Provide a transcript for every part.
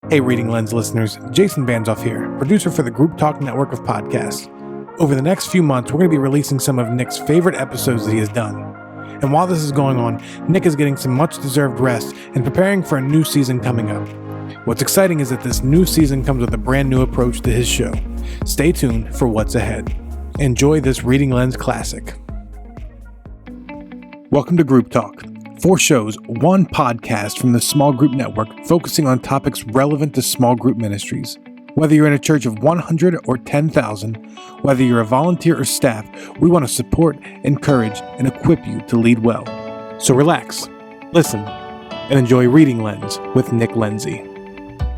Hey, Reading Lenz listeners, Jason Banzoff here, producer for the Group Talk network of podcasts. Over the next few months, we're going to be releasing some of Nick's favorite episodes that he has done. And while this is going on, Nick is getting some much-deserved rest and preparing for a new season coming up. What's exciting is that this new season comes with a brand new approach to his show. Stay tuned for what's ahead. Enjoy this Reading Lenz classic. Welcome to Group Talk. 4 shows, 1 podcast from the Small Group Network focusing on topics relevant to small group ministries. Whether you're in a church of 100 or 10,000, whether you're a volunteer or staff, we want to support, encourage, and equip you to lead well. So relax, listen, and enjoy Reading Lenz with Nick Lenzi.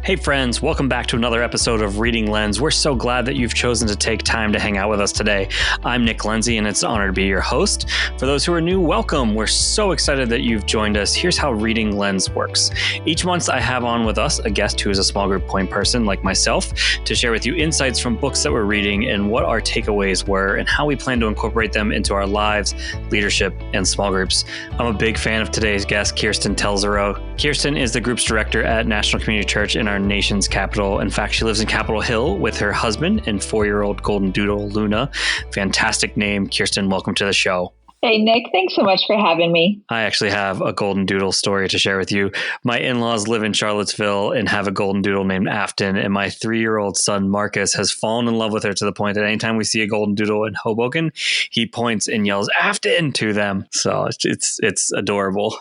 Hey friends, welcome back to another episode of Reading Lenz. We're so glad that you've chosen to take time to hang out with us today. I'm Nick Lenzi, and it's an honor to be your host. For those who are new, welcome. We're so excited that you've joined us. Here's how Reading Lenz works. Each month I have on with us a guest who is a small group point person like myself to share with you insights from books that we're reading and what our takeaways were and how we plan to incorporate them into our lives, leadership, and small groups. I'm a big fan of today's guest, Kiersten Telzerow. Kiersten is the group's director at National Community Church in our nation's capital. In fact, she lives in Capitol Hill with her husband and 4-year-old golden doodle, Luna. Fantastic name. Kiersten, welcome to the show. Hey, Nick, thanks so much for having me. I actually have a golden doodle story to share with you. My in-laws live in Charlottesville and have a golden doodle named Afton, and my 3-year-old son, Marcus, has fallen in love with her to the point that anytime we see a golden doodle in Hoboken, he points and yells, Afton, to them. So it's adorable.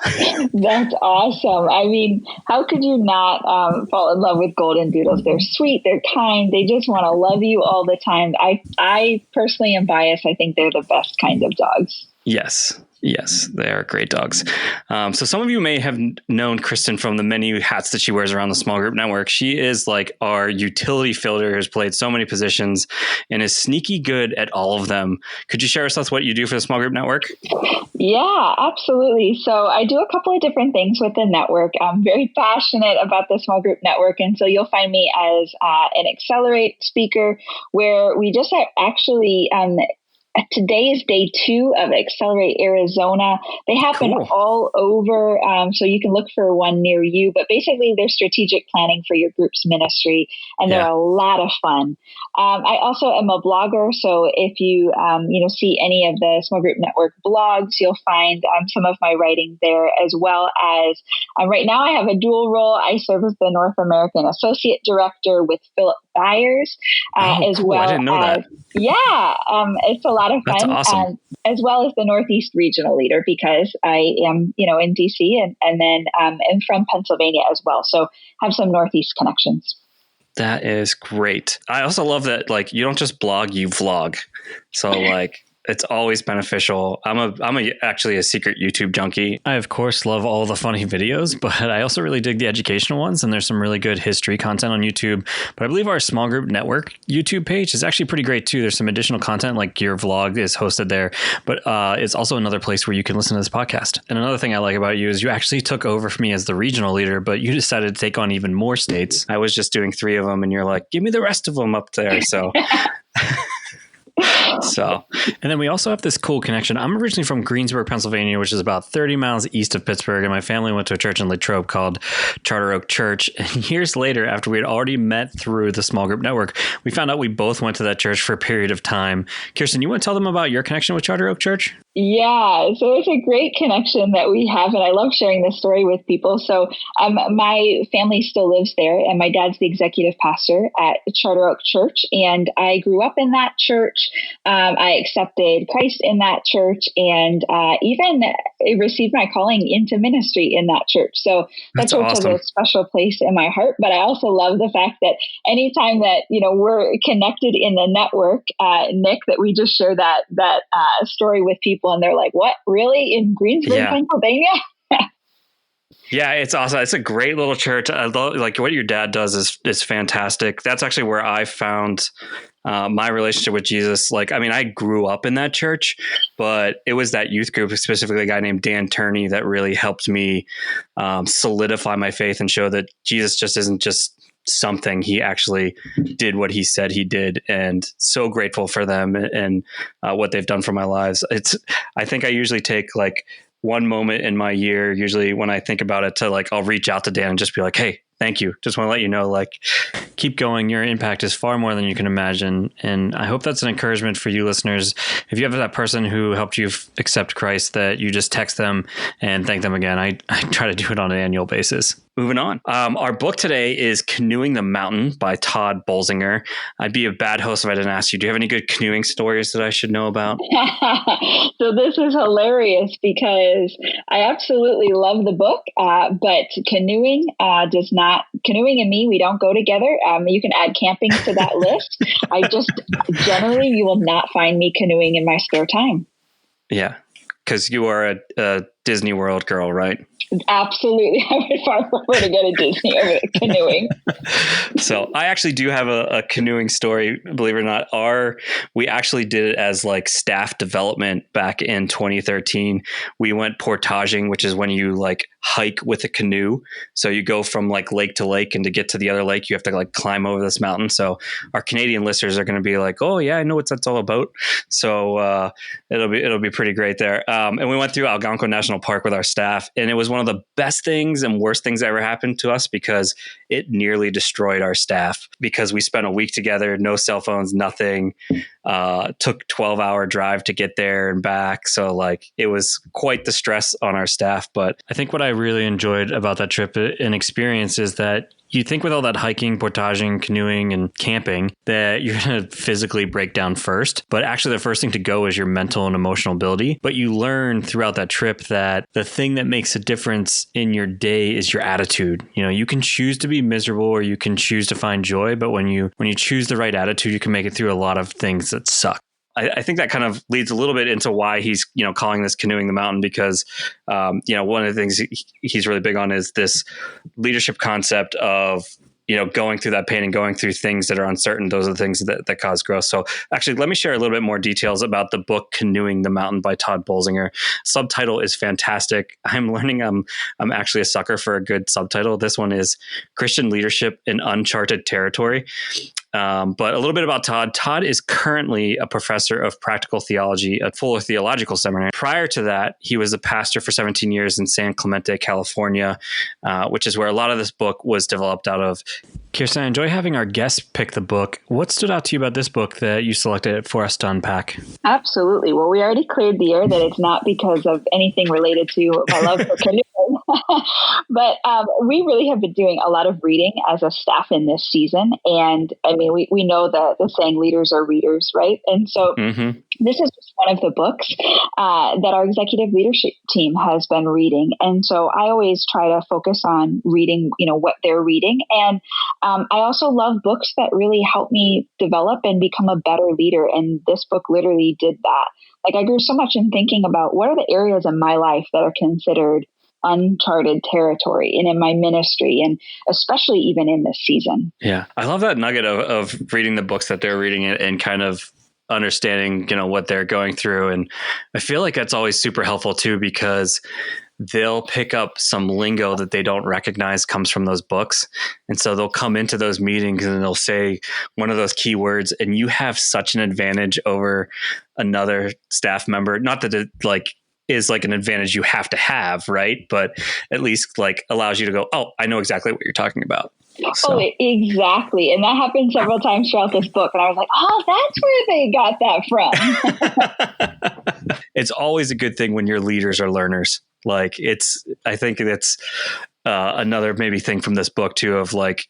That's awesome. I mean, how could you not fall in love with golden doodles? They're sweet, they're kind, they just want to love you all the time. I personally am biased. I think they're the best kind of dogs. Yes, they are great dogs. So some of you may have known Kiersten from the many hats that she wears around the small group network. She is like our utility fielder who's played so many positions and is sneaky good at all of them. Could you share with us what you do for the small group network? Yeah, absolutely. So I do a couple of different things with the network. I'm very passionate about the small group network. And so you'll find me as an Accelerate speaker where we just actually today is day 2 of Accelerate Arizona. They happen all over, so you can look for one near you. But basically, they're strategic planning for your group's ministry, and they're a lot of fun. I also am a blogger, so if you see any of the Small Group Network blogs, you'll find some of my writing there, as well as right now I have a dual role. I serve as the North American Associate Director with Philip Byers, as well. I didn't know that. Yeah, it's a lot of fun. That's awesome. As well as the Northeast Regional Leader, because I am, in DC and then am from Pennsylvania as well. So have some Northeast connections. That is great. I also love that, you don't just blog, you vlog. So it's always beneficial. I'm actually a secret YouTube junkie. I, of course, love all the funny videos, but I also really dig the educational ones. And there's some really good history content on YouTube. But I believe our Small Group Network YouTube page is actually pretty great, too. There's some additional content, like your vlog is hosted there. But it's also another place where you can listen to this podcast. And another thing I like about you is you actually took over for me as the regional leader, but you decided to take on even more states. I was just doing 3 of them, and you're like, give me the rest of them up there. So... And then we also have this cool connection. I'm originally from Greensburg, Pennsylvania, which is about 30 miles east of Pittsburgh. And my family went to a church in Latrobe called Charter Oak Church. And years later, after we had already met through the small group network, we found out we both went to that church for a period of time. Kiersten, you want to tell them about your connection with Charter Oak Church? Yeah, so it's a great connection that we have, and I love sharing this story with people. So my family still lives there, and my dad's the executive pastor at Charter Oak Church, and I grew up in that church. I accepted Christ in that church, and even received my calling into ministry in that church. So that church has a special place in my heart, but I also love the fact that anytime that, we're connected in the network, Nick, that we just share that story with people, and they're like, what, really? In Greensburg, Pennsylvania? Yeah, it's awesome. It's a great little church. I love, what your dad does is fantastic. That's actually where I found my relationship with Jesus. I grew up in that church, but it was that youth group, specifically a guy named Dan Turney, that really helped me solidify my faith and show that Jesus just isn't just something. He actually did what he said he did, and so grateful for them and what they've done for my lives. I think I usually take one moment in my year, usually when I think about it, to I'll reach out to Dan and just be like, hey, thank you. Just want to let you know, like, keep going. Your impact is far more than you can imagine. And I hope that's an encouragement for you listeners. If you have that person who helped you accept Christ, that you just text them and thank them again. I try to do it on an annual basis. Moving on. Our book today is Canoeing the Mountain by Tod Bolsinger. I'd be a bad host if I didn't ask you, do you have any good canoeing stories that I should know about? So this is hilarious because I absolutely love the book, but canoeing does not, canoeing and me, we don't go together. You can add camping to that list. Generally, you will not find me canoeing in my spare time. Yeah, because you are a Disney World girl, right? Absolutely. I would far prefer to go to Disney over canoeing. So I actually do have a canoeing story, believe it or not. We actually did it as like staff development back in 2013. We went portaging, which is when you like hike with a canoe. So you go from like lake to lake, and to get to the other lake, you have to like climb over this mountain. So our Canadian listeners are going to be like, oh yeah, I know what that's all about. So it'll be pretty great there. And we went through Algonquin National Park with our staff, and it was one of the best things and worst things that ever happened to us, because it nearly destroyed our staff, because we spent a week together, no cell phones, nothing. Took 12-hour drive to get there and back. So like it was quite the stress on our staff. But I think what I really enjoyed about that trip and experience is that you think with all that hiking, portaging, canoeing, and camping that you're going to physically break down first. But actually the first thing to go is your mental and emotional ability. But you learn throughout that trip that the thing that makes a difference in your day is your attitude. You know, you can choose to be miserable or you can choose to find joy. But when you choose the right attitude, you can make it through a lot of things that suck. I think that kind of leads a little bit into why he's, calling this Canoeing the Mountain, because, one of the things he's really big on is this leadership concept of, going through that pain and going through things that are uncertain. Those are the things that cause growth. So actually, let me share a little bit more details about the book Canoeing the Mountain by Tod Bolsinger. Subtitle is fantastic. I'm learning I'm actually a sucker for a good subtitle. This one is Christian Leadership in Uncharted Territory. But a little bit about Tod. Tod is currently a professor of practical theology at Fuller Theological Seminary. Prior to that, he was a pastor for 17 years in San Clemente, California, which is where a lot of this book was developed out of. Kiersten, I enjoy having our guests pick the book. What stood out to you about this book that you selected for us to unpack? Absolutely. Well, we already cleared the air that it's not because of anything related to my love for canoeing. But we really have been doing a lot of reading as a staff in this season. And I mean, we know the saying leaders are readers, right? And so This is just one of the books that our executive leadership team has been reading. And so I always try to focus on reading, what they're reading. And I also love books that really help me develop and become a better leader. And this book literally did that. Like I grew so much in thinking about what are the areas in my life that are considered uncharted territory and in my ministry, and especially even in this season. Yeah. I love that nugget of reading the books that they're reading and kind of understanding, what they're going through. And I feel like that's always super helpful too, because they'll pick up some lingo that they don't recognize comes from those books. And so they'll come into those meetings and they'll say one of those key words, and you have such an advantage over another staff member. Not that it is like an advantage you have to have, right? But at least like allows you to go, oh, I know exactly what you're talking about. So. Oh, exactly. And that happened several times throughout this book. And I was like, oh, that's where they got that from. It's always a good thing when your leaders are learners. I think that's another maybe thing from this book too, of like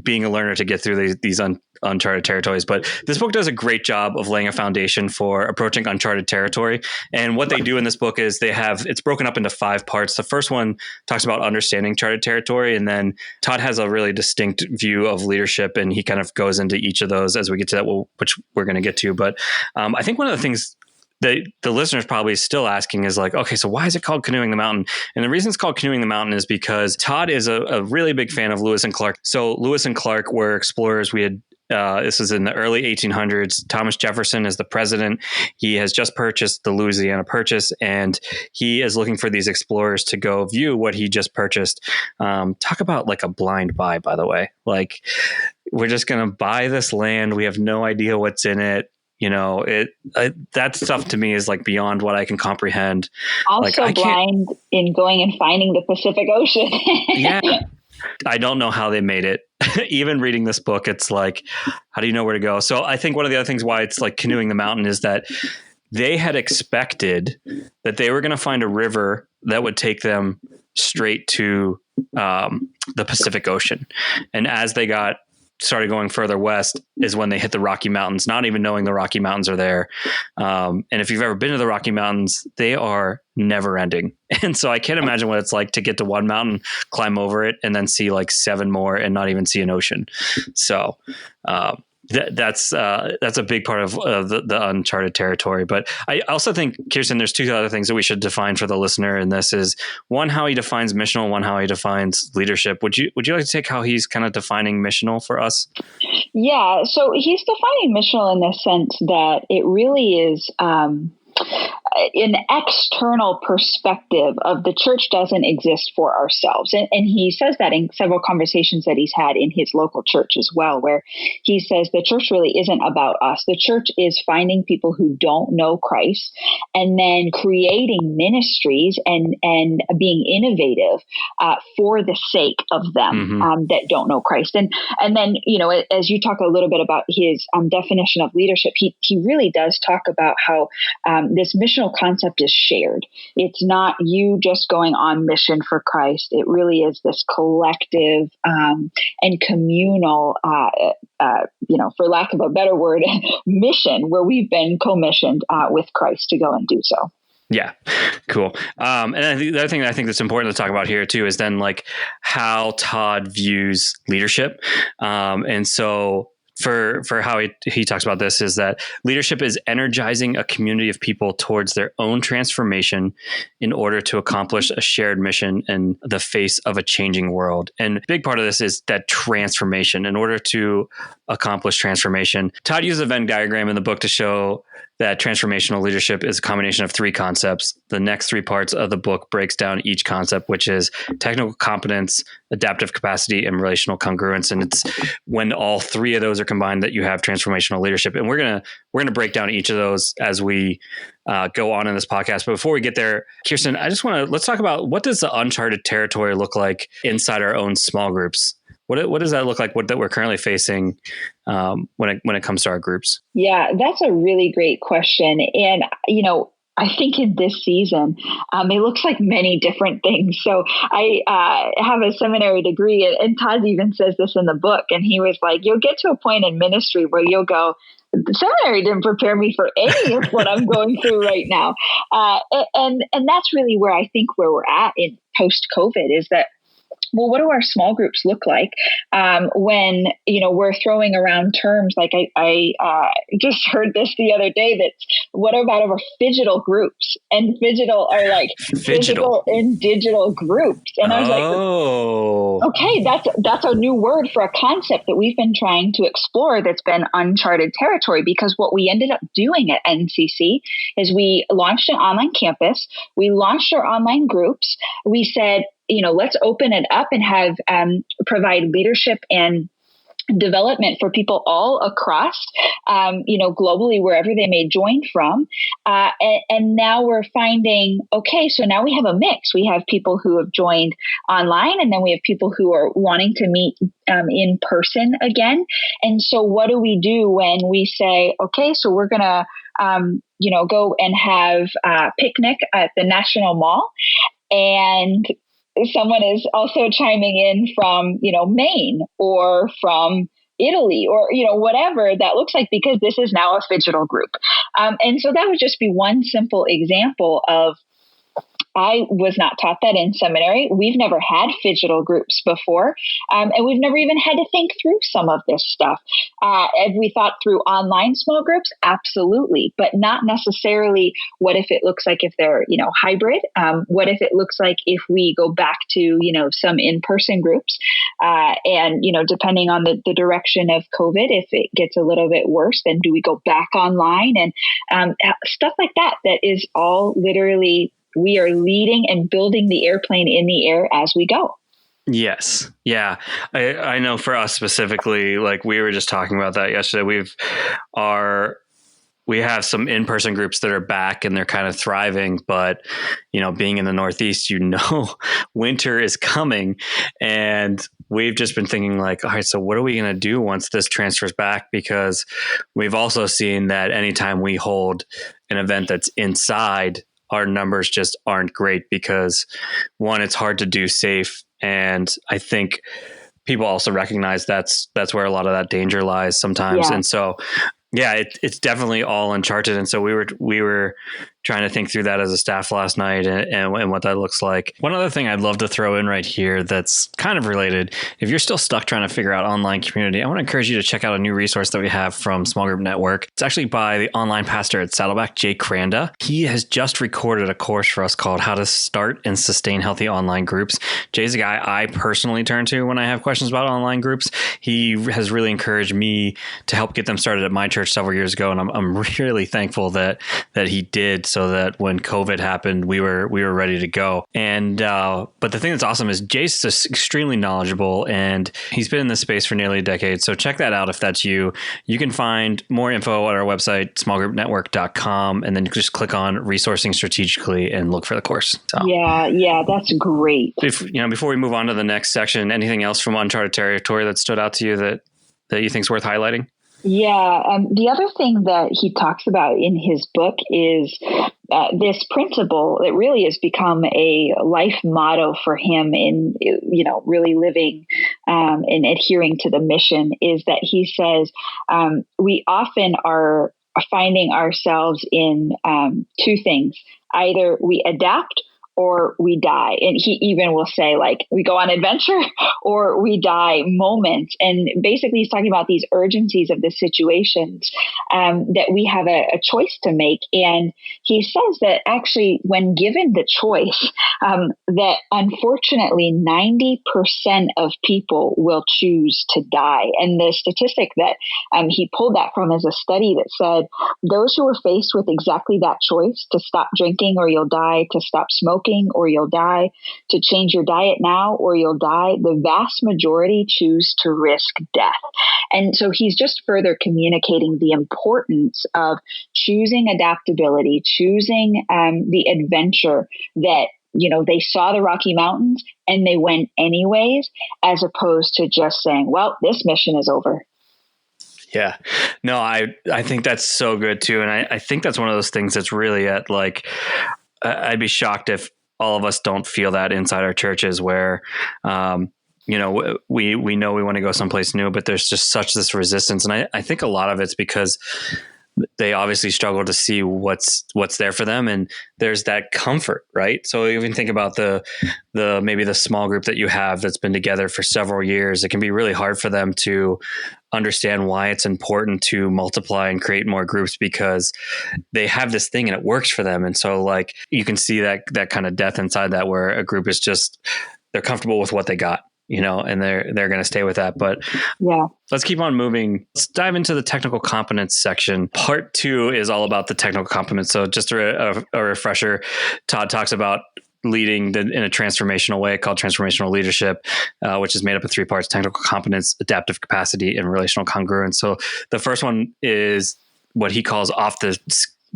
being a learner to get through these uncharted territories. But this book does a great job of laying a foundation for approaching uncharted territory. And what they do in this book is it's broken up into 5 parts. The first one talks about understanding charted territory. And then Tod has a really distinct view of leadership, and he kind of goes into each of those as we get to that, which we're going to get to. But I think one of the things the listeners probably still asking is like, okay, so why is it called Canoeing the Mountain? And the reason it's called Canoeing the Mountain is because Tod is a really big fan of Lewis and Clark. So Lewis and Clark were explorers. We had this is in the early 1800s. Thomas Jefferson is the president. He has just purchased the Louisiana Purchase, and he is looking for these explorers to go view what he just purchased. Talk about like a blind buy, by the way. Like, we're just going to buy this land. We have no idea what's in it. That stuff to me is like beyond what I can comprehend. Also blind in going and finding the Pacific Ocean. Yeah. I don't know how they made it. Even reading this book, it's like, how do you know where to go? So I think one of the other things why it's like Canoeing the Mountain is that they had expected that they were going to find a river that would take them straight to the Pacific Ocean. And as they started going further west is when they hit the Rocky Mountains, not even knowing the Rocky Mountains are there. And if you've ever been to the Rocky Mountains, they are never ending. And so I can't imagine what it's like to get to one mountain, climb over it, and then see like 7 more and not even see an ocean. So that's a big part of the uncharted territory. But I also think, Kiersten, there's 2 other things that we should define for the listener. And this is one, how he defines missional, one, how he defines leadership. Would you like to take how he's kind of defining missional for us? Yeah. So he's defining missional in the sense that it really is, an external perspective of the church doesn't exist for ourselves. And he says that in several conversations that he's had in his local church as well, where he says the church really isn't about us. The church is finding people who don't know Christ and then creating ministries and being innovative for the sake of them that don't know Christ. And then, as you talk a little bit about his definition of leadership, he really does talk about how this missional concept is shared. It's not you just going on mission for Christ. It really is this collective and communal, for lack of a better word, mission where we've been commissioned with Christ to go and do so. Yeah. Cool. And I think the other thing that I think that's important to talk about here too is then like how Tod views leadership. And so for how he talks about this is that leadership is energizing a community of people towards their own transformation in order to accomplish a shared mission in the face of a changing world. And a big part of this is that transformation. In order to accomplish transformation, Tod uses a Venn diagram in the book to show that transformational leadership is a combination of 3 concepts. The next 3 parts of the book breaks down each concept, which is technical competence, adaptive capacity, and relational congruence. And it's when all 3 of those are combined that you have transformational leadership. And we're gonna break down each of those as we go on in this podcast. But before we get there, Kiersten, let's talk about what does the uncharted territory look like inside our own small groups? What does that look like? What that we're currently facing when it comes to our groups? Yeah, that's a really great question. And, I think in this season, it looks like many different things. So I have a seminary degree, and Tod even says this in the book. And he was like, you'll get to a point in ministry where you'll go, the seminary didn't prepare me for any of what I'm going through right now. And that's really where I think where we're at in post-COVID is that, well, what do our small groups look like when, we're throwing around terms like I just heard this the other day that what about our phygital groups? And phygital are like physical and digital groups. And I was like, okay, that's a new word for a concept that we've been trying to explore that's been uncharted territory, because what we ended up doing at NCC is we launched an online campus. We launched our online groups. We said, let's open it up and have provide leadership and development for people all across, globally, wherever they may join from. And now we're finding, okay, so now we have a mix. We have people who have joined online, and then we have people who are wanting to meet in person again. And so what do we do when we say, okay, so we're going to, go and have a picnic at the National Mall, and someone is also chiming in from, Maine or from Italy or, whatever that looks like, because this is now a phygital group. And so that would just be one simple example of, I was not taught that in seminary. We've never had phygital groups before. And we've never even had to think through some of this stuff. Have we thought through online small groups? Absolutely. But not necessarily what if it looks like if they're, hybrid? What if it looks like if we go back to, some in-person groups? And, depending on the direction of COVID, if it gets a little bit worse, then do we go back online? And stuff like that is all literally, we are leading and building the airplane in the air as we go. Yes. Yeah. I know for us specifically, like we were just talking about that yesterday, our we have some in-person groups that are back and they're kind of thriving, but being in the Northeast, winter is coming, and we've just been thinking like, all right, so what are we going to do once this transfers back? Because we've also seen that anytime we hold an event that's inside, our numbers just aren't great because one, it's hard to do safe. And I think people also recognize that's where a lot of that danger lies sometimes. Yeah. And so, yeah, it's definitely all uncharted. And so we were trying to think through that as a staff last night and what that looks like. One other thing I'd love to throw in right here that's kind of related. If you're still stuck trying to figure out online community, I want to encourage you to check out a new resource that we have from Small Group Network. It's actually by the online pastor at Saddleback, Jay Cranda. He has just recorded a course for us called How to Start and Sustain Healthy Online Groups. Jay's a guy I personally turn to when I have questions about online groups. He has really encouraged me to help get them started at my church several years ago. And I'm really thankful that he did, so that when COVID happened, we were ready to go. And but the thing that's awesome is Jay's just extremely knowledgeable, and he's been in this space for nearly a decade. So check that out if that's you. You can find more info at our website, smallgroupnetwork.com, and then just click on resourcing strategically and look for the course. So, yeah, that's great. Before we move on to the next section, anything else from Uncharted Territory that stood out to you that you think is worth highlighting? Yeah. The other thing that he talks about in his book is this principle that really has become a life motto for him in, really living and adhering to the mission, is that he says we often are finding ourselves in two things. Either we adapt or we die. And he even will say, like, we go on adventure or we die moments. And basically he's talking about these urgencies of the situations that we have a choice to make. And he says that actually when given the choice, that unfortunately 90% of people will choose to die. And the statistic that he pulled that from is a study that said those who were faced with exactly that choice, to stop drinking or you'll die, to stop smoking or you'll die, to change your diet now or you'll die, the vast majority choose to risk death. And so he's just further communicating the importance of choosing adaptability, choosing the adventure that they saw the Rocky Mountains and they went anyways, as opposed to just saying, well, this mission is over. Yeah, no, I think that's so good too. And I think that's one of those things that's really at like, I'd be shocked if all of us don't feel that inside our churches where, we know we want to go someplace new, but there's just such this resistance. And I think a lot of it's because they obviously struggle to see what's there for them. And there's that comfort, right? So even think about maybe the small group that you have that's been together for several years. It can be really hard for them to understand why it's important to multiply and create more groups because they have this thing and it works for them. And so like you can see that kind of death inside that, where a group is just, they're comfortable with what they got, and they're going to stay with that. But yeah, let's keep on moving. Let's dive into the technical competence section. Part 2 is all about the technical competence. So just a refresher, Todd talks about leading in a transformational way called transformational leadership, which is made up of 3 parts: technical competence, adaptive capacity, and relational congruence. So the first one is what he calls off the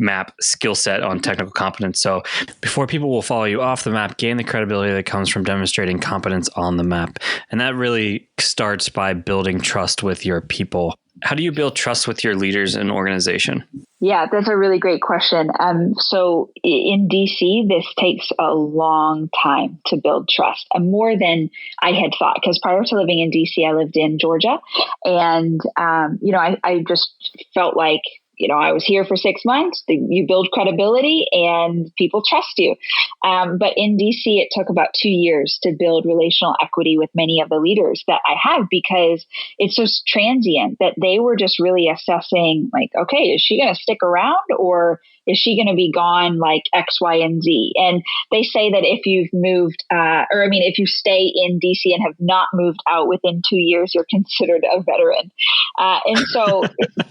map skill set on technical competence. So before people will follow you off the map, gain the credibility that comes from demonstrating competence on the map. And that really starts by building trust with your people. How do you build trust with your leaders and organization? Yeah, that's a really great question. So in DC, this takes a long time to build trust, more than I had thought. Because prior to living in DC, I lived in Georgia, and I just felt like I was here for 6 months. You build credibility and people trust you. But in DC, it took about 2 years to build relational equity with many of the leaders that I have, because it's so transient that they were just really assessing like, okay, is she going to stick around or is she going to be gone like X, Y, and Z? And they say that if you've moved, if you stay in DC and have not moved out within 2 years, you're considered a veteran. And so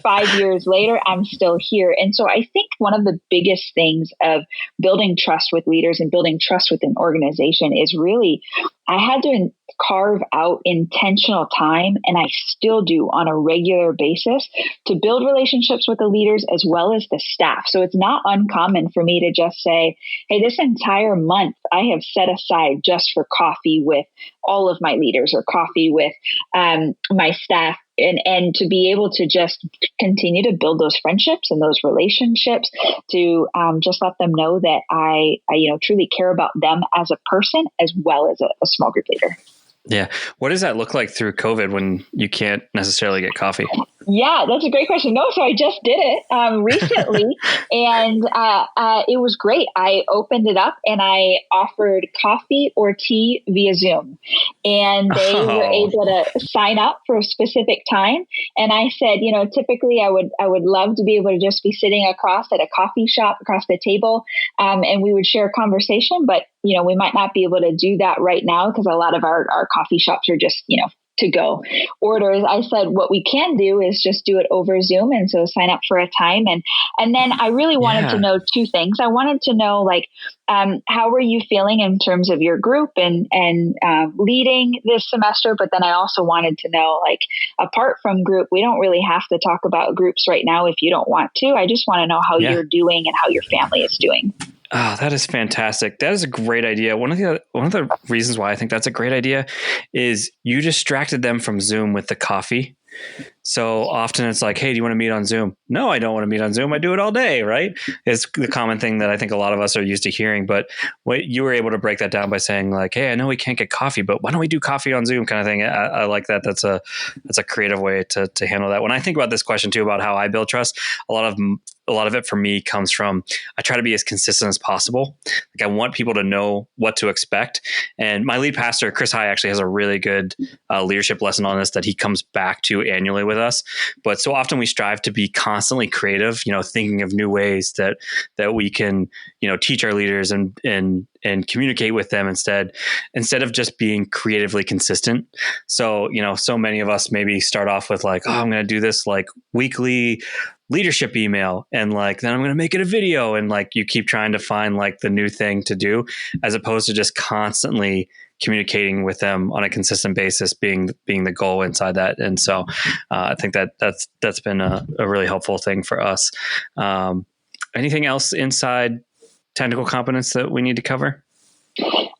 5 years later, I'm still here. And so I think one of the biggest things of building trust with leaders and building trust with an organization is really I had to carve out intentional time, and I still do on a regular basis, to build relationships with the leaders as well as the staff. So it's not uncommon for me to just say, hey, this entire month I have set aside just for coffee with all of my leaders or coffee with my staff. And to be able to just continue to build those friendships and those relationships, to just let them know that I truly care about them as a person as well as a small group leader. Yeah. What does that look like through COVID when you can't necessarily get coffee? Yeah, that's a great question. No, so I just did it recently, and it was great. I opened it up and I offered coffee or tea via Zoom, and they were able to sign up for a specific time. And I said, typically I would love to be able to just be sitting across at a coffee shop across the table, and we would share a conversation. But we might not be able to do that right now because a lot of our coffee shops are just to go orders. I said, what we can do is just do it over Zoom. And so sign up for a time. And then I really wanted to know two things. I wanted to know, how were you feeling in terms of your group and leading this semester? But then I also wanted to know, apart from group, we don't really have to talk about groups right now if you don't want to. I just want to know how you're doing and how your family is doing. Oh, that is fantastic. That is a great idea. One of the reasons why I think that's a great idea is you distracted them from Zoom with the coffee. So often it's like, hey, do you want to meet on Zoom? No, I don't want to meet on Zoom. I do it all day, right? It's the common thing that I think a lot of us are used to hearing. But what you were able to break that down by saying, hey, I know we can't get coffee, but why don't we do coffee on Zoom kind of thing? I like that. That's a creative way to handle that. When I think about this question too, about how I build trust, a lot of it for me comes from, I try to be as consistent as possible. I want people to know what to expect. And my lead pastor, Chris High, actually has a really good leadership lesson on this that he comes back to annually with us. But so often we strive to be constantly creative, thinking of new ways that we can, teach our leaders and communicate with them instead of just being creatively consistent. So, so many of us maybe start off with I'm going to do this weekly leadership email, and then I'm going to make it a video, and you keep trying to find the new thing to do, as opposed to just constantly communicating with them on a consistent basis being the goal inside that. And so I think that's been a really helpful thing for us. Anything else inside technical competence that we need to cover?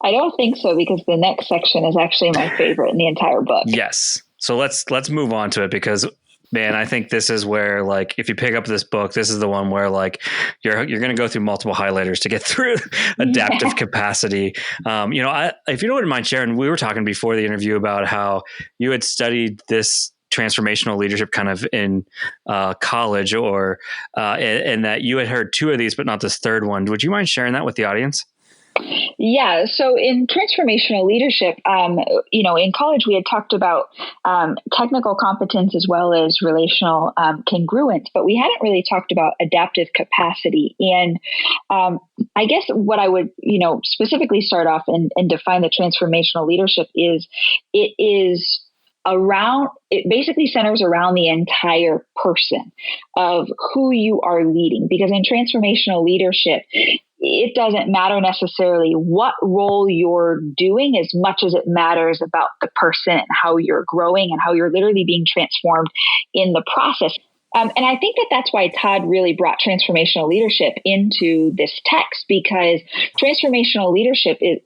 I don't think so, because the next section is actually my favorite in the entire book. Yes. So let's move on to it, because man, I think this is where, if you pick up this book, this is the one where you're going to go through multiple highlighters to get through adaptive capacity. If you don't mind sharing, we were talking before the interview about how you had studied this transformational leadership kind of in college, and that you had heard two of these, but not this third one. Would you mind sharing that with the audience? Yeah. So in transformational leadership, in college, we had talked about technical competence as well as relational congruence, but we hadn't really talked about adaptive capacity. And I guess what I would, specifically start off and define the transformational leadership is, it basically centers around the entire person of who you are leading. Because in transformational leadership, it doesn't matter necessarily what role you're doing as much as it matters about the person and how you're growing and how you're literally being transformed in the process. And I think that's why Todd really brought transformational leadership into this text, because transformational leadership is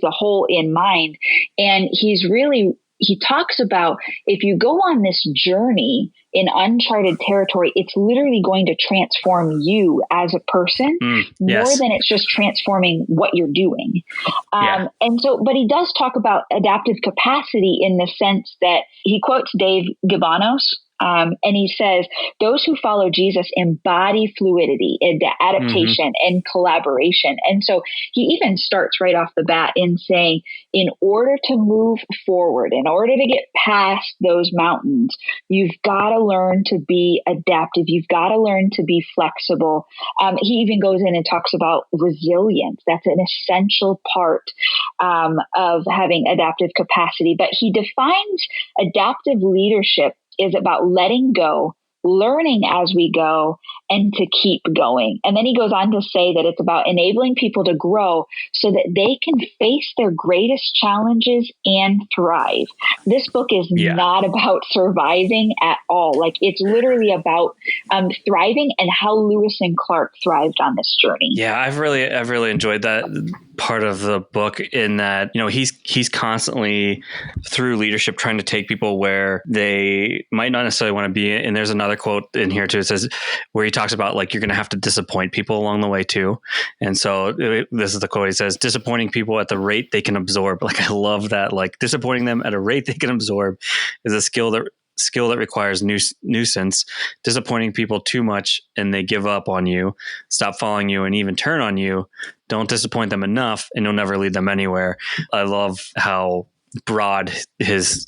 the whole in mind. And he talks about, if you go on this journey in uncharted territory, it's literally going to transform you as a person more than it's just transforming what you're doing. And so, but he does talk about adaptive capacity in the sense that he quotes Dave Gabanos, and he says, those who follow Jesus embody fluidity, adaptation, and collaboration. And so he even starts right off the bat in saying, in order to move forward, in order to get past those mountains, you've got to learn to be adaptive. You've got to learn to be flexible. He even goes in and talks about resilience. That's an essential part of having adaptive capacity. But he defines adaptive leadership is about letting go, learning as we go, and to keep going. And then he goes on to say that it's about enabling people to grow so that they can face their greatest challenges and thrive. This book is not about surviving at all. Like, it's literally about thriving and how Lewis and Clark thrived on this journey. Yeah, I've really enjoyed that part of the book, in that, you know, he's constantly through leadership trying to take people where they might not necessarily want to be. And there's another quote in here too. It says, where he talks about, like, you're going to have to disappoint people along the way too. And so this is the quote. He says, disappointing people at the rate they can absorb. Like, I love that. Like, disappointing them at a rate they can absorb is a skill that requires nuisance. Disappointing people too much and they give up on you, stop following you, and even turn on you. Don't disappoint them enough and you'll never lead them anywhere. I love how broad his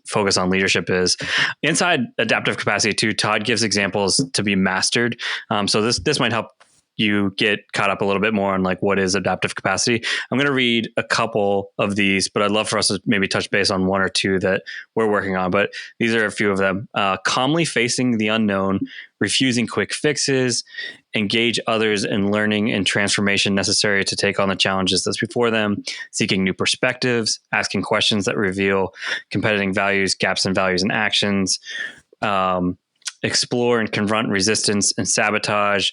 focus on leadership is. Inside adaptive capacity too, Todd gives examples to be mastered. So this might help you get caught up a little bit more on, like, what is adaptive capacity. I'm going to read a couple of these, but I'd love for us to maybe touch base on one or two that we're working on. But these are a few of them. Calmly facing the unknown, refusing quick fixes, engage others in learning and transformation necessary to take on the challenges that's before them, seeking new perspectives, asking questions that reveal competing values, gaps in values and actions, explore and confront resistance and sabotage,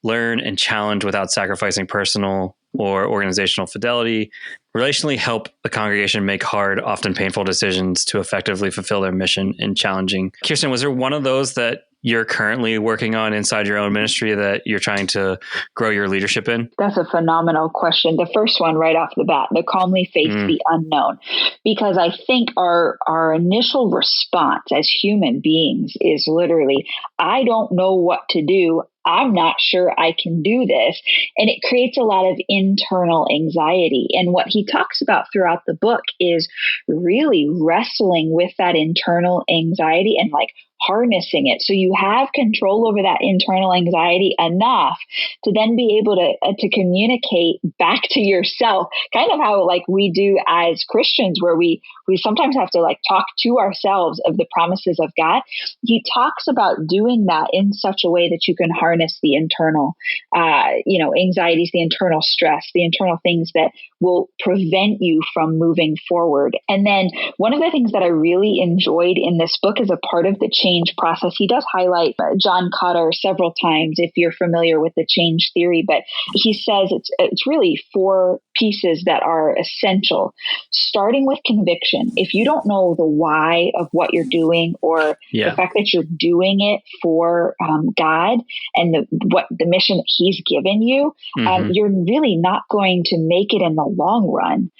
learn and challenge without sacrificing personal or organizational fidelity, relationally help the congregation make hard, often painful decisions to effectively fulfill their mission in challenging. Kiersten, was there one of those that you're currently working on inside your own ministry that you're trying to grow your leadership in? That's a phenomenal question. The first one right off the bat, the calmly face the unknown, because I think our initial response as human beings is literally, I don't know what to do. I'm not sure I can do this. And it creates a lot of internal anxiety. And what he talks about throughout the book is really wrestling with that internal anxiety and, like, harnessing it. So you have control over that internal anxiety enough to then be able to communicate back to yourself, kind of how, like, we do as Christians, where we sometimes have to, like, talk to ourselves of the promises of God. He talks about doing that in such a way that you can harness the internal, anxieties, the internal stress, the internal things that will prevent you from moving forward. And then one of the things that I really enjoyed in this book as a part of the change process, he does highlight John Cotter several times, if you're familiar with the change theory, but he says it's really 4 pieces that are essential, starting with conviction. If you don't know the why of what you're doing, or the fact that you're doing it for God and the mission that he's given you, you're really not going to make it in the long run.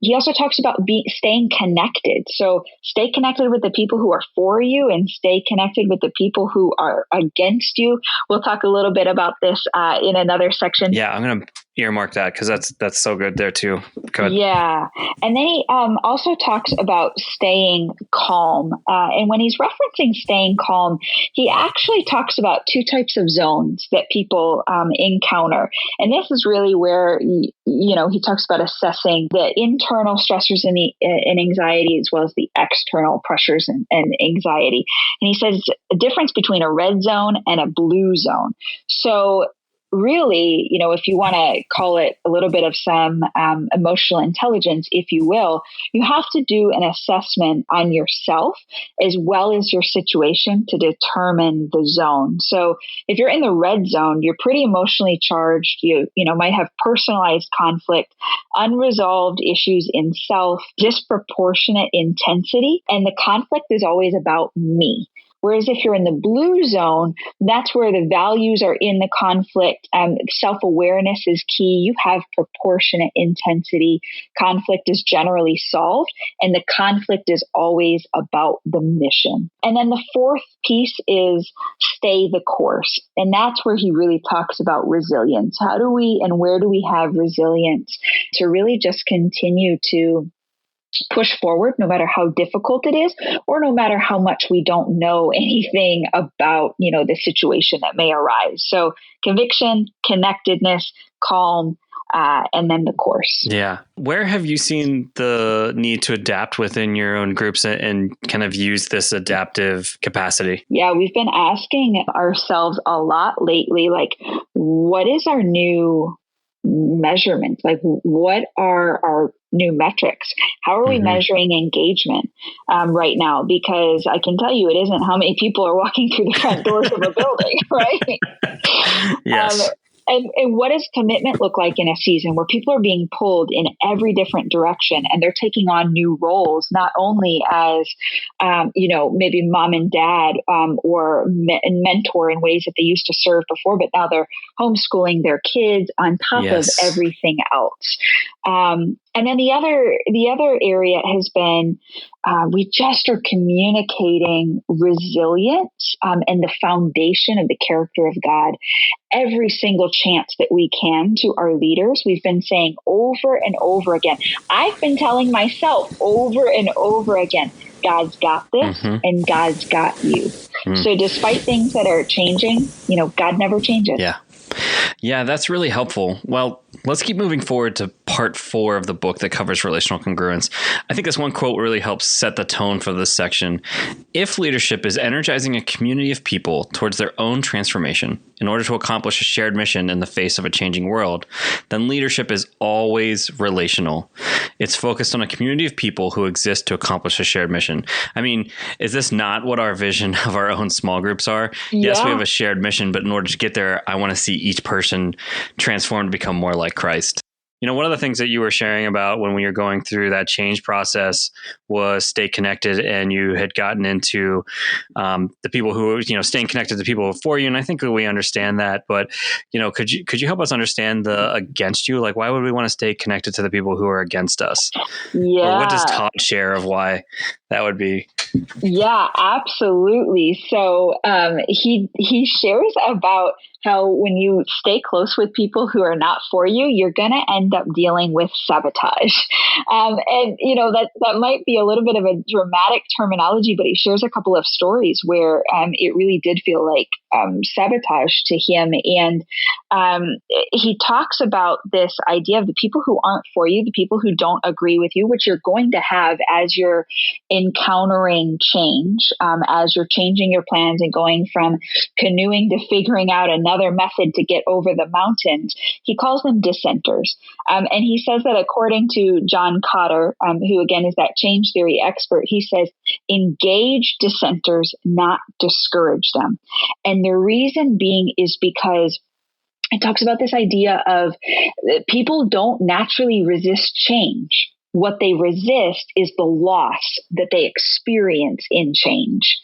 He also talks about staying connected. So stay connected with the people who are for you and stay connected with the people who are against you. We'll talk a little bit about this in another section. Yeah, I'm going to earmark that because that's so good there too. Go ahead. Yeah. And then he also talks about staying calm. And when he's referencing staying calm, he actually talks about 2 types of zones that people encounter. And this is really where, he talks about assessing the internal stressors and anxiety, as well as the external pressures and anxiety. And he says a difference between a red zone and a blue zone. So really, if you want to call it a little bit of some emotional intelligence, if you will, you have to do an assessment on yourself as well as your situation to determine the zone. So if you're in the red zone, you're pretty emotionally charged. You might have personalized conflict, unresolved issues in self, disproportionate intensity, and the conflict is always about me. Whereas if you're in the blue zone, that's where the values are in the conflict. Self-awareness is key. You have proportionate intensity. Conflict is generally solved, and the conflict is always about the mission. And then the 4th piece is stay the course. And that's where he really talks about resilience. How do we and where do we have resilience to really just continue to push forward, no matter how difficult it is, or no matter how much we don't know anything about, the situation that may arise. So conviction, connectedness, calm, and then the course. Yeah. Where have you seen the need to adapt within your own groups and kind of use this adaptive capacity? Yeah, we've been asking ourselves a lot lately, like, what is our new measurement? Like, what are our new metrics? How are we measuring engagement right now? Because I can tell you, it isn't how many people are walking through the front doors of a building, right? Yes. And what does commitment look like in a season where people are being pulled in every different direction and they're taking on new roles, not only as, maybe mom and dad or mentor in ways that they used to serve before, but now they're homeschooling their kids on top of everything else. And then the other area has been we just are communicating resilience and the foundation of the character of God every single chance that we can to our leaders. We've been saying over and over again. I've been telling myself over and over again, God's got this and God's got you. So despite things that are changing, God never changes. Yeah, that's really helpful. Well, let's keep moving forward to part 4 of the book that covers relational congruence. I think this one quote really helps set the tone for this section. If leadership is energizing a community of people towards their own transformation in order to accomplish a shared mission in the face of a changing world, then leadership is always relational. It's focused on a community of people who exist to accomplish a shared mission. I mean, is this not what our vision of our own small groups are? Yeah. Yes, we have a shared mission, but in order to get there, I want to see each person transformed to become more like Christ. One of the things that you were sharing about when we were going through that change process was stay connected, and you had gotten into the people who, staying connected to people before you. And I think that we understand that, but, could you help us understand the against you? Like, why would we want to stay connected to the people who are against us? Yeah. Or what does Todd share of why that would be? Yeah, absolutely. So he shares about how when you stay close with people who are not for you, you're going to end up dealing with sabotage. That might be a little bit of a dramatic terminology, but he shares a couple of stories where it really did feel like sabotage to him. And he talks about this idea of the people who aren't for you, the people who don't agree with you, which you're going to have as you're encountering change, as you're changing your plans and going from canoeing to figuring out another method to get over the mountains. He calls them dissenters. And he says that according to John Cotter, who again is that change theory expert, he says, engage dissenters, not discourage them. And the reason being is because it talks about this idea of people don't naturally resist change. What they resist is the loss that they experience in change.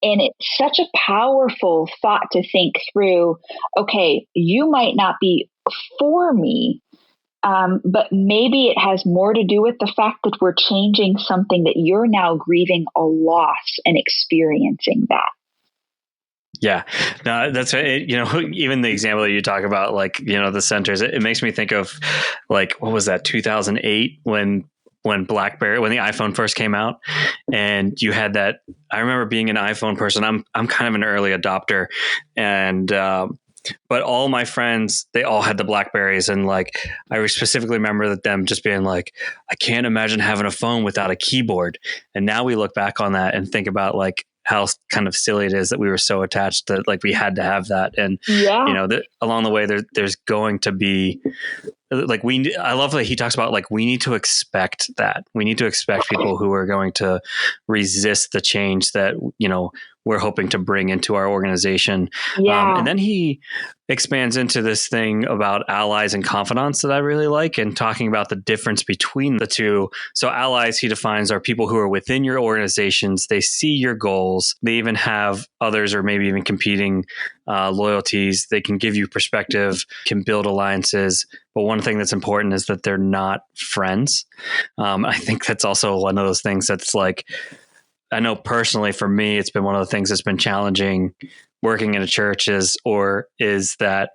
And it's such a powerful thought to think through, okay, you might not be for me, but maybe it has more to do with the fact that we're changing something that you're now grieving a loss and experiencing that. Yeah, no, that's even the example that you talk about, like, the centers, it makes me think of, like, what was that, 2008 when BlackBerry, when the iPhone first came out, and you had that. I remember being an iPhone person. I'm kind of an early adopter, and but all my friends, they all had the BlackBerries, and like I specifically remember them just being like, I can't imagine having a phone without a keyboard. And now we look back on that and think about like how kind of silly it is that we were so attached that like we had to have that. And along the way there's going to be like I love that he talks about like we need to expect that. We need to expect people who are going to resist the change that we're hoping to bring into our organization. Yeah. And then he expands into this thing about allies and confidants that I really like, and talking about the difference between the two. So allies, he defines, are people who are within your organizations. They see your goals. They even have others or maybe even competing loyalties. They can give you perspective, can build alliances. But one thing that's important is that they're not friends. I think that's also one of those things that's like, I know personally for me, it's been one of the things that's been challenging working in a church is that,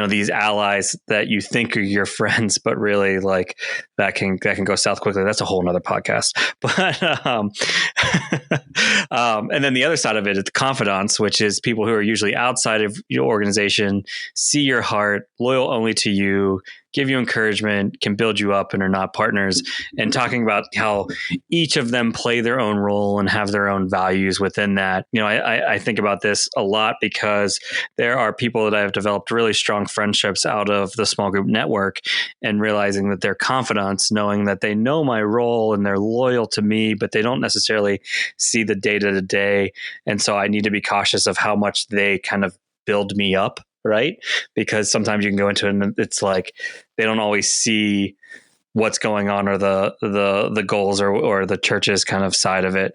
these allies that you think are your friends, but really like that can go south quickly. That's a whole nother podcast. But, and then the other side of it is the confidants, which is people who are usually outside of your organization, see your heart, loyal only to you, give you encouragement, can build you up, and are not partners. And talking about how each of them play their own role and have their own values within that. I think about this a lot because there are people that I've developed really strong friendships out of the small group network, and realizing that they're confidants, knowing that they know my role and they're loyal to me, but they don't necessarily see the day to day. And so I need to be cautious of how much they kind of build me up, right? Because sometimes you can go into it and it's like they don't always see what's going on, or the goals or the church's kind of side of it,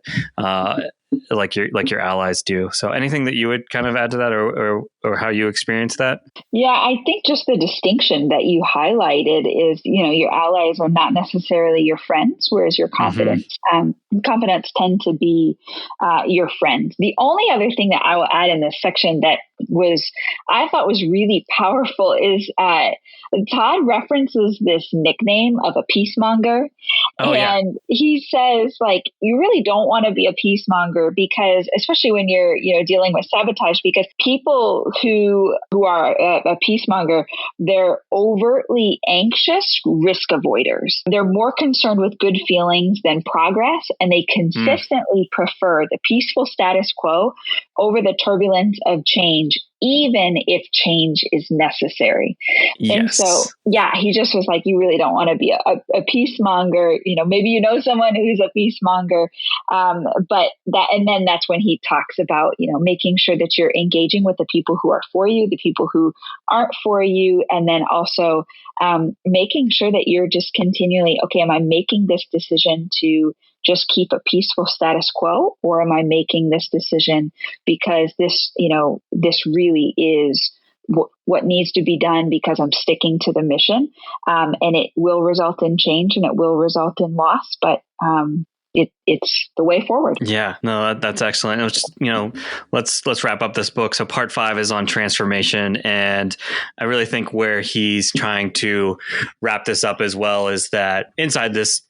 like your allies do. So anything that you would kind of add to that, or how you experience that? Yeah, I think just the distinction that you highlighted is, your allies are not necessarily your friends, whereas your confidants tend to be your friends. The only other thing that I will add in this section that I thought was really powerful is Todd references this nickname of a peacemonger. And he says, like, you really don't want to be a peacemonger, because especially when you're, dealing with sabotage, because people who are a peacemonger, they're overtly anxious risk avoiders. They're more concerned with good feelings than progress, and they consistently prefer the peaceful status quo over the turbulence of change, even if change is necessary. Yes. And so, he just was like, you really don't want to be a peacemonger. Maybe someone who's a peacemonger, and then that's when he talks about, making sure that you're engaging with the people who are for you, the people who aren't for you, and then also making sure that you're just continually, okay, am I making this decision to just keep a peaceful status quo, or am I making this decision because this really is what needs to be done, because I'm sticking to the mission, and it will result in change and it will result in loss, but it's the way forward. Yeah, no, that's excellent. It was just, let's wrap up this book. So part 5 is on transformation. And I really think where he's trying to wrap this up as well is that inside this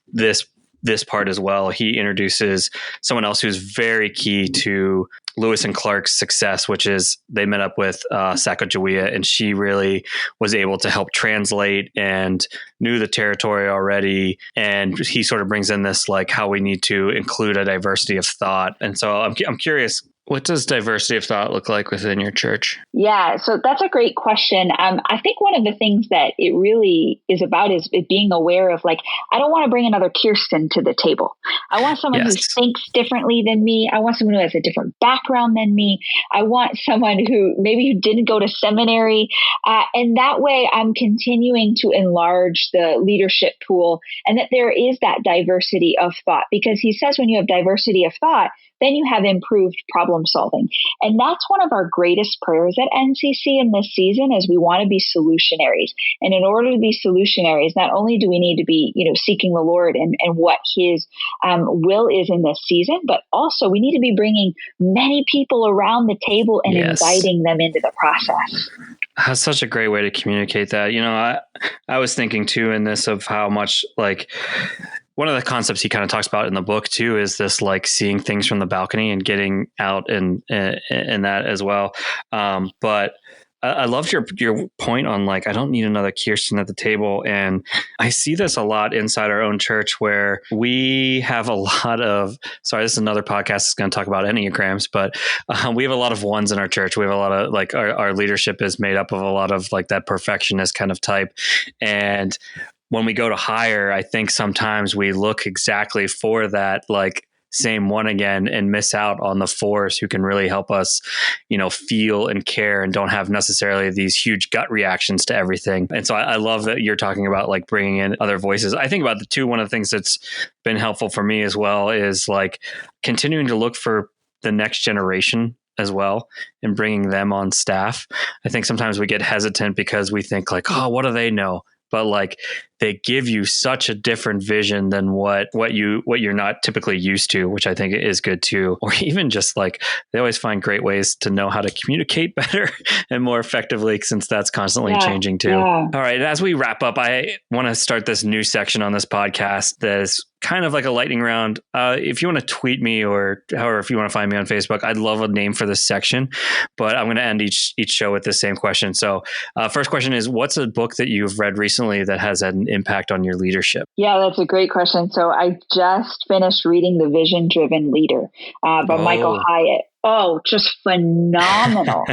part as well, he introduces someone else who's very key to Lewis and Clark's success, which is they met up with Sacagawea, and she really was able to help translate and knew the territory already. And he sort of brings in this, like, how we need to include a diversity of thought. And so I'm curious, what does diversity of thought look like within your church? Yeah, so that's a great question. I think one of the things that it really is about is being aware of, like, I don't want to bring another Kiersten to the table. I want someone who thinks differently than me. I want someone who has a different background than me. I want someone who didn't go to seminary. And that way I'm continuing to enlarge the leadership pool, and that there is that diversity of thought, because he says when you have diversity of thought, then you have improved problem solving. And that's one of our greatest prayers at NCC in this season, is we want to be solutionaries. And in order to be solutionaries, not only do we need to be, seeking the Lord and what his will is in this season, but also we need to be bringing many people around the table and inviting them into the process. That's such a great way to communicate that. I was thinking too in this of how much, like, one of the concepts he kind of talks about in the book too is this, like, seeing things from the balcony and getting out and that as well. But I loved your point on, like, I don't need another Kiersten at the table. And I see this a lot inside our own church, where we have a lot of, sorry, this is another podcast that's going to talk about Enneagrams, but we have a lot of ones in our church. We have a lot of, like, our leadership is made up of a lot of, like, that perfectionist kind of type. And when we go to hire, I think sometimes we look exactly for that, like, same one again, and miss out on the 4s who can really help us, feel and care, and don't have necessarily these huge gut reactions to everything. And so I love that you're talking about, like, bringing in other voices. I think about the two, one of the things that's been helpful for me as well is, like, continuing to look for the next generation as well and bringing them on staff. I think sometimes we get hesitant because we think, like, oh, what do they know? But, like, they give you such a different vision than what you're not typically used to, which I think is good too. Or even just, like, they always find great ways to know how to communicate better and more effectively, since that's constantly changing too. Yeah. All right. As we wrap up, I want to start this new section on this podcast that is kind of like a lightning round. If you want to tweet me or however, if you want to find me on Facebook, I'd love a name for this section, but I'm going to end each show with the same question. So first question is, what's a book that you've read recently that has had an impact on your leadership? Yeah, that's a great question. So I just finished reading The Vision Driven Leader by Michael Hyatt. Oh, just phenomenal,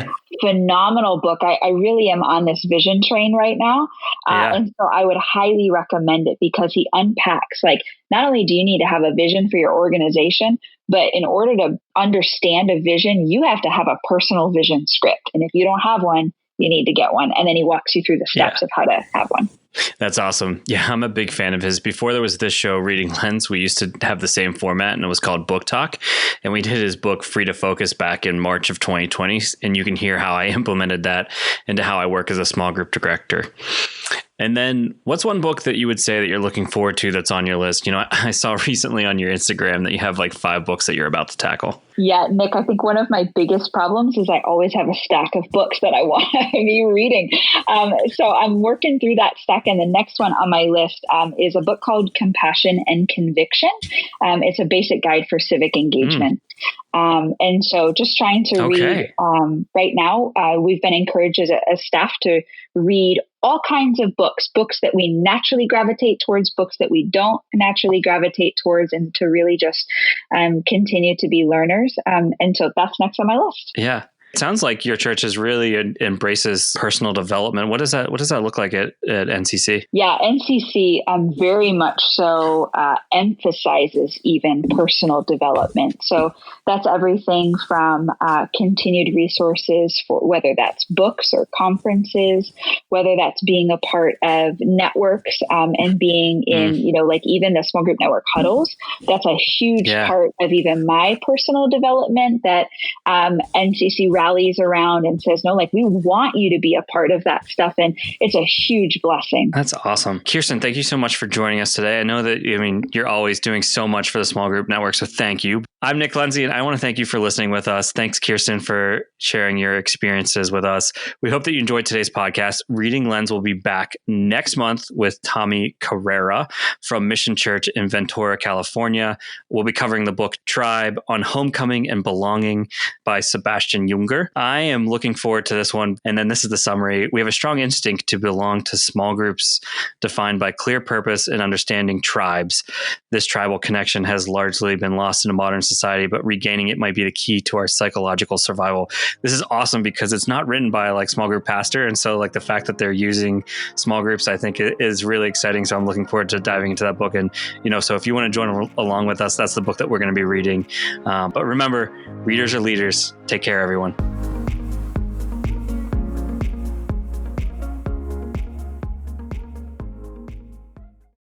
phenomenal book. I really am on this vision train right now. And so I would highly recommend it because he unpacks, like, not only do you need to have a vision for your organization, but in order to understand a vision, you have to have a personal vision script. And if you don't have one, you need to get one. And then he walks you through the steps of how to have one. That's awesome. Yeah, I'm a big fan of his. Before there was this show, Reading Lenz, we used to have the same format, and it was called Book Talk. And we did his book, Free to Focus, back in March of 2020. And you can hear how I implemented that into how I work as a small group director. And then what's one book that you would say that you're looking forward to that's on your list? You know, I saw recently on your Instagram that you have like 5 books that you're about to tackle. Yeah, Nick, I think one of my biggest problems is I always have a stack of books that I want to be reading. So I'm working through that stack. And the next one on my list is a book called Compassion and Conviction. It's a basic guide for civic engagement. And so just trying to read right now, we've been encouraged as a staff to read all kinds of books that we naturally gravitate towards, books that we don't naturally gravitate towards, and to really just continue to be learners. And so that's next on my list. Yeah. It sounds like your church is really embraces personal development. What does that look like at NCC? Yeah, NCC very much so emphasizes even personal development. So that's everything from continued resources for whether that's books or conferences, whether that's being a part of networks and being in, like even the small group network huddles. That's a huge part of even my personal development that NCC rallies around and says, no, like we want you to be a part of that stuff. And it's a huge blessing. That's awesome. Kiersten, thank you so much for joining us today. I know that, you're always doing so much for the small group network. So thank you. I'm Nick Lenzi, and I want to thank you for listening with us. Thanks, Kiersten, for sharing your experiences with us. We hope that you enjoyed today's podcast. Reading Lenz will be back next month with Tommy Carrera from Mission Church in Ventura, California. We'll be covering the book Tribe on Homecoming and Belonging by Sebastian Junger. I am looking forward to this one. And then this is the summary. We have a strong instinct to belong to small groups defined by clear purpose and understanding tribes. This tribal connection has largely been lost in a modern society, but regaining it might be the key to our psychological survival. This is awesome because it's not written by like small group pastor. And so like the fact that they're using small groups, I think is really exciting. So I'm looking forward to diving into that book. And, so if you want to join along with us, that's the book that we're going to be reading. But remember, readers are leaders. Take care, everyone.